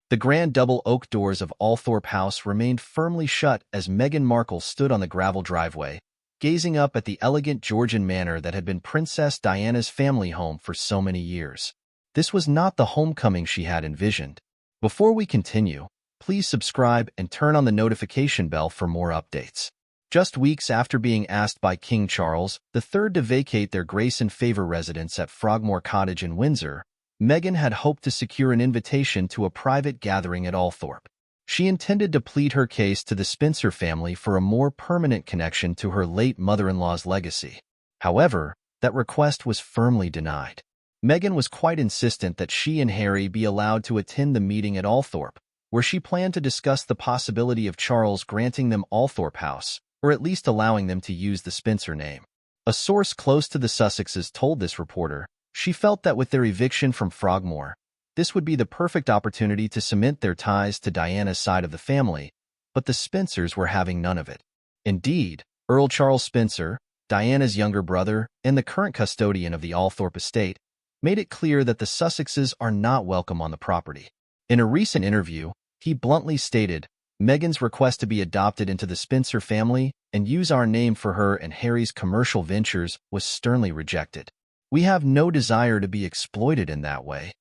The grand double oak doors of Althorp House remained firmly shut as Meghan Markle stood on the gravel driveway, gazing up at the elegant Georgian manor that had been Princess Diana's family home for so many years. This was not the homecoming she had envisioned. Before we continue, please subscribe and turn on the notification bell for more updates. Just weeks after being asked by King Charles III to vacate their grace and favor residence at Frogmore Cottage in Windsor, Meghan had hoped to secure an invitation to a private gathering at Althorp. She intended to plead her case to the Spencer family for a more permanent connection to her late mother-in-law's legacy. However, that request was firmly denied. Meghan was quite insistent that she and Harry be allowed to attend the meeting at Althorp, where she planned to discuss the possibility of Charles granting them Althorp House, or at least allowing them to use the Spencer name. A source close to the Sussexes told this reporter she felt that with their eviction from Frogmore, this would be the perfect opportunity to cement their ties to Diana's side of the family, but the Spencers were having none of it. Indeed, Earl Charles Spencer, Diana's younger brother and the current custodian of the Althorp estate, made it clear that the Sussexes are not welcome on the property. In a recent interview, he bluntly stated, "Meghan's request to be adopted into the Spencer family and use our name for her and Harry's commercial ventures was sternly rejected. We have no desire to be exploited in that way."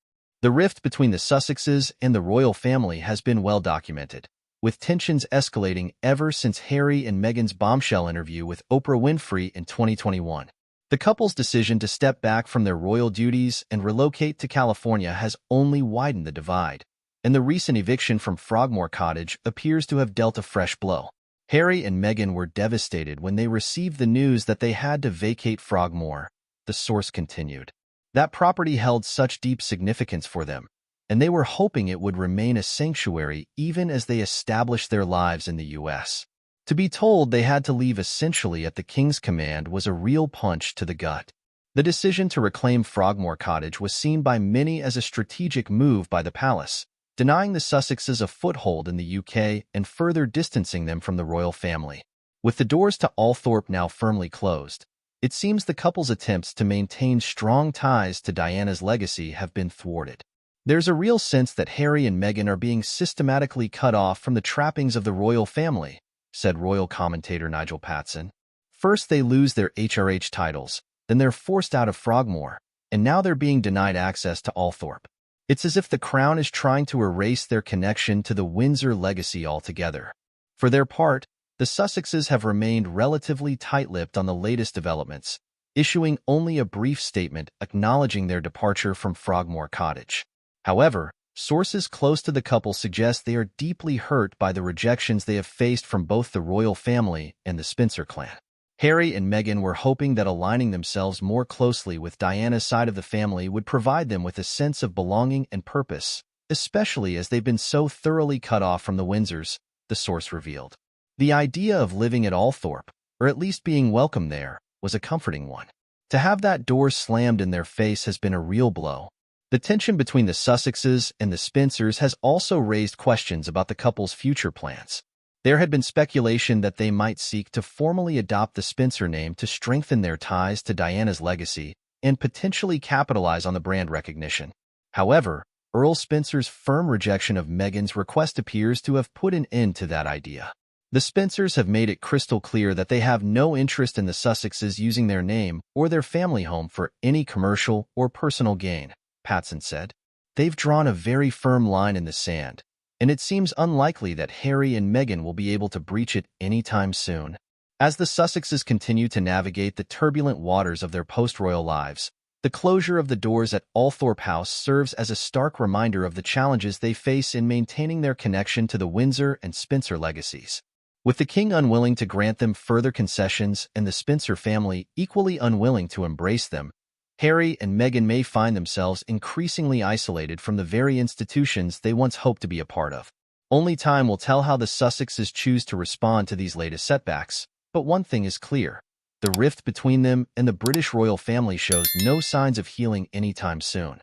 The rift between the Sussexes and the royal family has been well documented, with tensions escalating ever since Harry and Meghan's bombshell interview with Oprah Winfrey in 2021. The couple's decision to step back from their royal duties and relocate to California has only widened the divide, and the recent eviction from Frogmore Cottage appears to have dealt a fresh blow. Harry and Meghan were devastated when they received the news that they had to vacate Frogmore, the source continued. That property held such deep significance for them, and they were hoping it would remain a sanctuary even as they established their lives in the U.S. To be told they had to leave essentially at the king's command was a real punch to the gut. The decision to reclaim Frogmore Cottage was seen by many as a strategic move by the palace, denying the Sussexes a foothold in the UK and further distancing them from the royal family. With the doors to Althorp now firmly closed, it seems the couple's attempts to maintain strong ties to Diana's legacy have been thwarted. There's a real sense that Harry and Meghan are being systematically cut off from the trappings of the royal family, said royal commentator Nigel Patson. First they lose their HRH titles, then they're forced out of Frogmore, and now they're being denied access to Althorp. It's as if the crown is trying to erase their connection to the Windsor legacy altogether. For their part, the Sussexes have remained relatively tight-lipped on the latest developments, issuing only a brief statement acknowledging their departure from Frogmore Cottage. However, sources close to the couple suggest they are deeply hurt by the rejections they have faced from both the royal family and the Spencer clan. Harry and Meghan were hoping that aligning themselves more closely with Diana's side of the family would provide them with a sense of belonging and purpose, especially as they've been so thoroughly cut off from the Windsors, the source revealed. The idea of living at Althorp, or at least being welcome there, was a comforting one. To have that door slammed in their face has been a real blow. The tension between the Sussexes and the Spencers has also raised questions about the couple's future plans. There had been speculation that they might seek to formally adopt the Spencer name to strengthen their ties to Diana's legacy and potentially capitalize on the brand recognition. However, Earl Spencer's firm rejection of Meghan's request appears to have put an end to that idea. The Spencers have made it crystal clear that they have no interest in the Sussexes using their name or their family home for any commercial or personal gain, Patson said. They've drawn a very firm line in the sand, and it seems unlikely that Harry and Meghan will be able to breach it anytime soon. As the Sussexes continue to navigate the turbulent waters of their post-royal lives, the closure of the doors at Althorp House serves as a stark reminder of the challenges they face in maintaining their connection to the Windsor and Spencer legacies. With the king unwilling to grant them further concessions and the Spencer family equally unwilling to embrace them, Harry and Meghan may find themselves increasingly isolated from the very institutions they once hoped to be a part of. Only time will tell how the Sussexes choose to respond to these latest setbacks, but one thing is clear. The rift between them and the British royal family shows no signs of healing anytime soon.